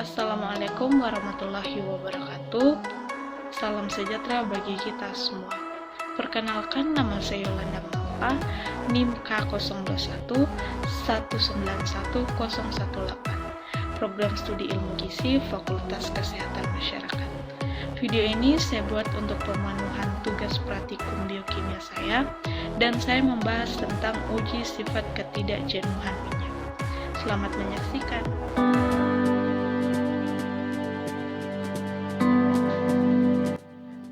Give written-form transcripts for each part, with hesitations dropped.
Assalamualaikum warahmatullahi wabarakatuh. Salam sejahtera bagi kita semua. Perkenalkan, nama saya Yolanda Mapa, NIM K021 1911018, Program Studi Ilmu Gizi Fakultas Kesehatan Masyarakat. Video ini saya buat untuk pemenuhan tugas praktikum biokimia saya, dan saya membahas tentang uji sifat ketidakjenuhan minyak. Selamat menyaksikan.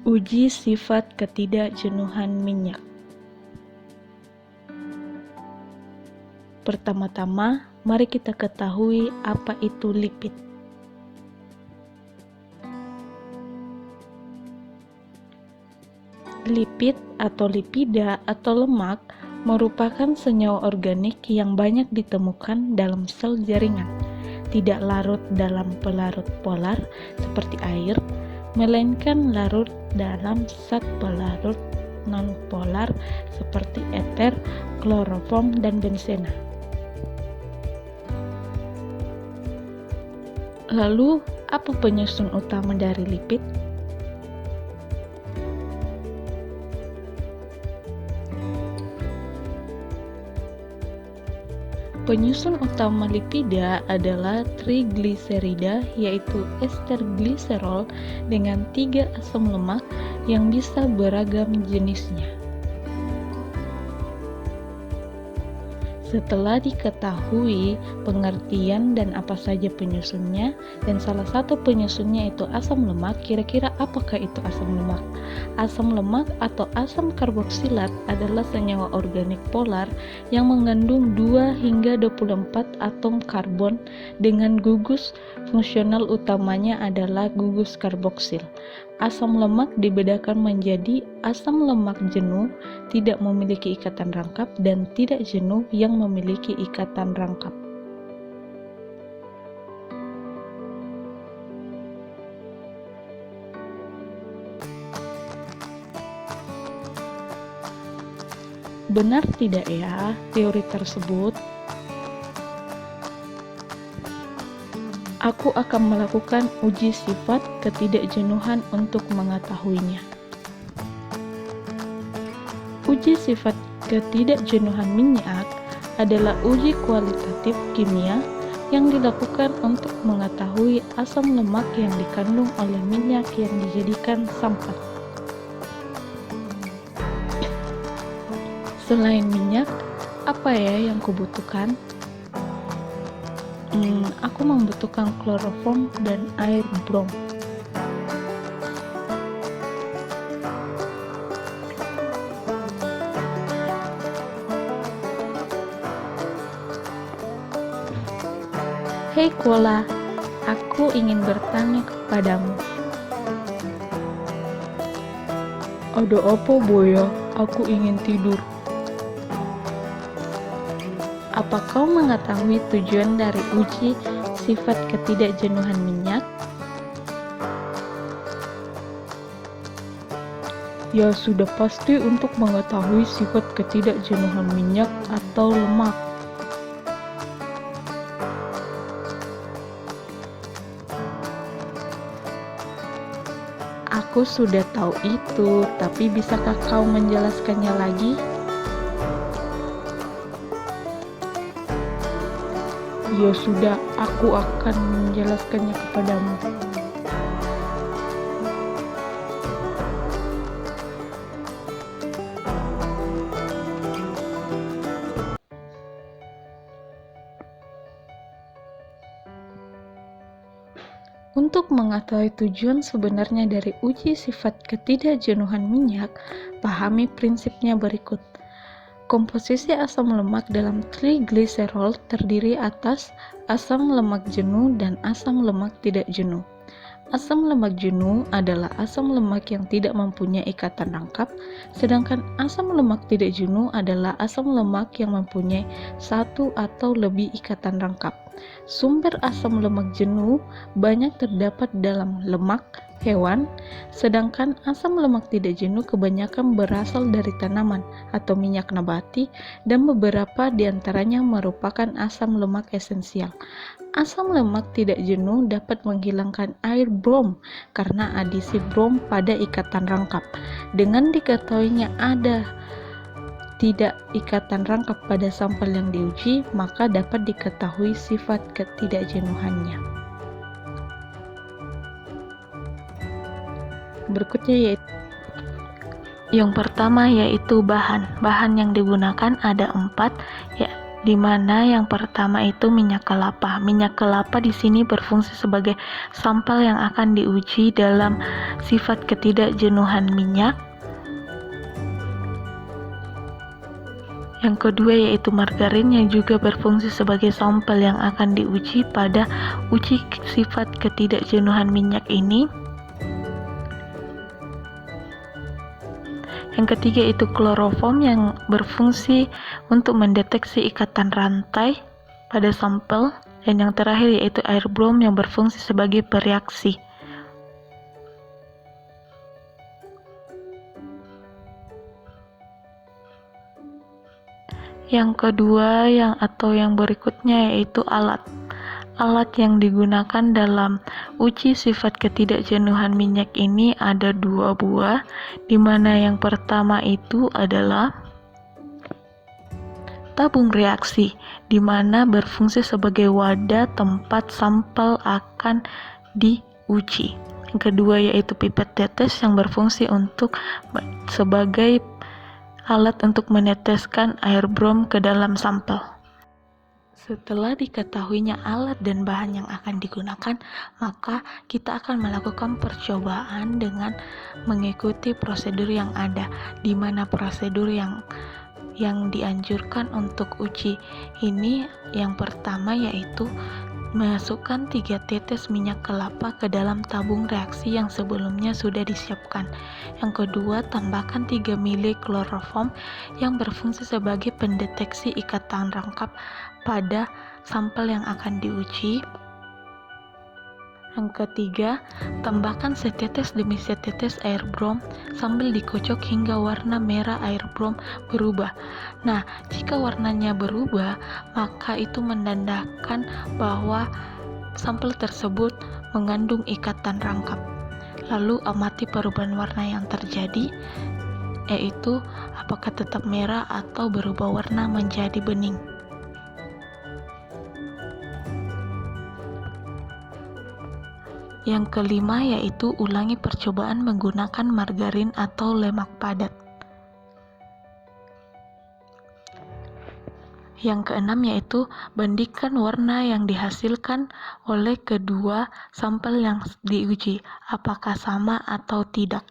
Uji sifat ketidakjenuhan minyak. Pertama-tama, mari kita ketahui apa itu lipid. Lipid atau lipida atau lemak merupakan senyawa organik yang banyak ditemukan dalam sel jaringan, tidak larut dalam pelarut polar seperti air, melainkan larut dalam zat pelarut nonpolar seperti eter, kloroform, dan benzena. Lalu, apa penyusun utama dari lipid? Penyusun utama lipida adalah trigliserida, yaitu ester gliserol dengan 3 asam lemak yang bisa beragam jenisnya. Setelah diketahui pengertian dan apa saja penyusunnya, dan salah satu penyusunnya itu asam lemak, kira-kira apakah itu asam lemak? Asam lemak atau asam karboksilat adalah senyawa organik polar yang mengandung 2 hingga 24 atom karbon dengan gugus fungsional utamanya adalah gugus karboksil. Asam lemak dibedakan menjadi asam lemak jenuh tidak memiliki ikatan rangkap dan tidak jenuh yang memiliki ikatan rangkap. Benar tidak ya teori tersebut? Aku akan melakukan uji sifat ketidakjenuhan untuk mengetahuinya. Uji sifat ketidakjenuhan minyak adalah uji kualitatif kimia yang dilakukan untuk mengetahui asam lemak yang dikandung oleh minyak yang dijadikan sampat. Selain minyak, apa ya yang kubutuhkan? Aku membutuhkan kloroform dan air brom. Hei Kola, aku ingin bertanya kepadamu. Ada apa Boya? Aku ingin tidur. Apa kau mengetahui tujuan dari uji sifat ketidakjenuhan minyak? Ya, sudah pasti untuk mengetahui sifat ketidakjenuhan minyak atau lemak. Aku sudah tahu itu, tapi bisakah kau menjelaskannya lagi? Ya sudah, aku akan menjelaskannya kepadamu. Untuk mengetahui tujuan sebenarnya dari uji sifat ketidakjenuhan minyak, pahami prinsipnya berikut. Komposisi asam lemak dalam trigliserol terdiri atas asam lemak jenuh dan asam lemak tidak jenuh. Asam lemak jenuh adalah asam lemak yang tidak mempunyai ikatan rangkap, sedangkan asam lemak tidak jenuh adalah asam lemak yang mempunyai 1 atau lebih ikatan rangkap. Sumber asam lemak jenuh banyak terdapat dalam lemak hewan, sedangkan asam lemak tidak jenuh kebanyakan berasal dari tanaman atau minyak nabati, dan beberapa diantaranya merupakan asam lemak esensial. Asam lemak tidak jenuh dapat menghilangkan air brom karena adisi brom pada ikatan rangkap. Dengan diketahuinya ada tidak ikatan rangkap pada sampel yang diuji, maka dapat diketahui sifat ketidakjenuhannya. Berikutnya yaitu yang pertama yaitu bahan. Bahan yang digunakan ada 4, ya, di mana yang pertama itu minyak kelapa. Minyak kelapa di sini berfungsi sebagai sampel yang akan diuji dalam sifat ketidakjenuhan minyak. Yang kedua yaitu margarin yang juga berfungsi sebagai sampel yang akan diuji pada uji sifat ketidakjenuhan minyak ini. Yang ketiga itu kloroform yang berfungsi untuk mendeteksi ikatan rantai pada sampel. Dan yang terakhir yaitu air brom yang berfungsi sebagai pereaksi. Yang kedua yang berikutnya yaitu alat. Alat yang digunakan dalam uji sifat ketidakjenuhan minyak ini ada 2 buah, di mana yang pertama itu adalah tabung reaksi, di mana berfungsi sebagai wadah tempat sampel akan diuji. Yang kedua yaitu pipet tetes yang berfungsi sebagai alat untuk meneteskan air brom ke dalam sampel. Setelah diketahuinya alat dan bahan yang akan digunakan, maka kita akan melakukan percobaan dengan mengikuti prosedur yang ada, di mana prosedur yang dianjurkan untuk uji ini yang pertama yaitu masukkan 3 tetes minyak kelapa ke dalam tabung reaksi yang sebelumnya sudah disiapkan. Yang kedua, tambahkan 3 ml kloroform yang berfungsi sebagai pendeteksi ikatan rangkap pada sampel yang akan diuji. Yang ketiga, tambahkan setetes demi setetes air brom sambil dikocok hingga warna merah air brom berubah. Nah, jika warnanya berubah, maka itu menandakan bahwa sampel tersebut mengandung ikatan rangkap. Lalu amati perubahan warna yang terjadi, yaitu apakah tetap merah atau berubah warna menjadi bening. Yang kelima yaitu ulangi percobaan menggunakan margarin atau lemak padat. Yang keenam yaitu bandingkan warna yang dihasilkan oleh kedua sampel yang diuji, apakah sama atau tidak.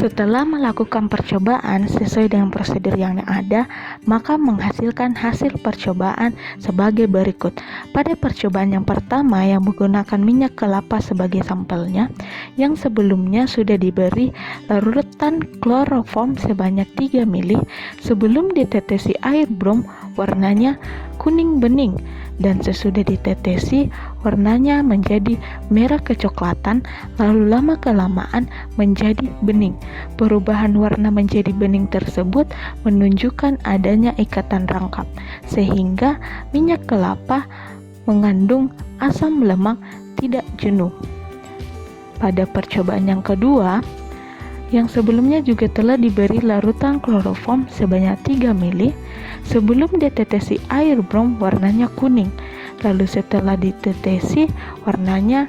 Setelah melakukan percobaan sesuai dengan prosedur yang ada, maka menghasilkan hasil percobaan sebagai berikut. Pada percobaan yang pertama yang menggunakan minyak kelapa sebagai sampelnya, yang sebelumnya sudah diberi larutan kloroform sebanyak 3 ml, sebelum ditetesi air brom warnanya kuning bening, dan sesudah ditetesi warnanya menjadi merah kecoklatan, lalu lama-kelamaan menjadi bening. Perubahan warna menjadi bening tersebut menunjukkan adanya ikatan rangkap, sehingga minyak kelapa mengandung asam lemak tidak jenuh. Pada percobaan yang kedua, yang sebelumnya juga telah diberi larutan kloroform sebanyak 3 ml, sebelum ditetesi air brom warnanya kuning, lalu setelah ditetesi warnanya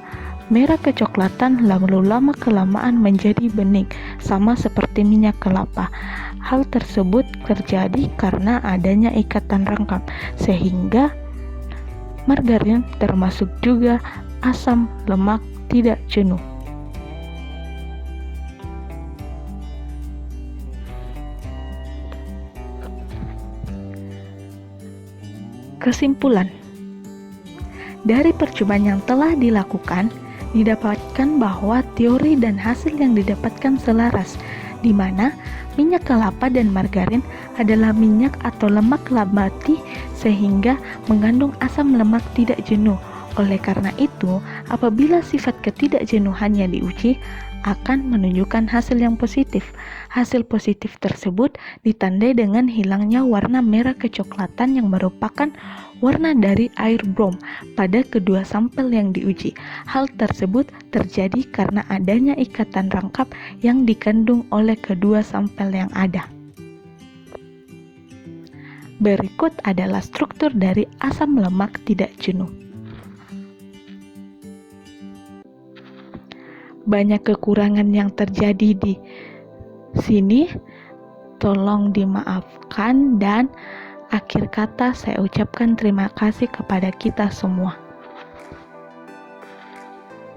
merah kecoklatan, lalu lama-kelamaan menjadi bening, sama seperti minyak kelapa. Hal tersebut terjadi karena adanya ikatan rangkap, sehingga margarin termasuk juga asam lemak tidak jenuh. Kesimpulan, dari percobaan yang telah dilakukan, didapatkan bahwa teori dan hasil yang didapatkan selaras, di mana minyak kelapa dan margarin adalah minyak atau lemak nabati sehingga mengandung asam lemak tidak jenuh. Oleh karena itu, apabila sifat ketidakjenuhannya diuji, akan menunjukkan hasil yang positif. Hasil positif tersebut ditandai dengan hilangnya warna merah kecoklatan yang merupakan warna dari air brom pada kedua sampel yang diuji. Hal tersebut terjadi karena adanya ikatan rangkap yang dikandung oleh kedua sampel yang ada. Berikut adalah struktur dari asam lemak tidak jenuh. Banyak kekurangan yang terjadi di sini, tolong dimaafkan, dan akhir kata saya ucapkan terima kasih kepada kita semua.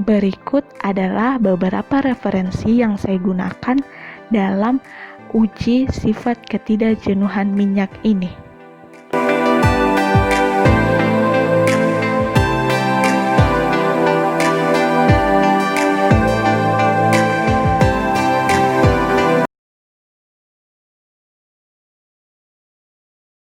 Berikut adalah beberapa referensi yang saya gunakan dalam uji sifat ketidakjenuhan minyak ini.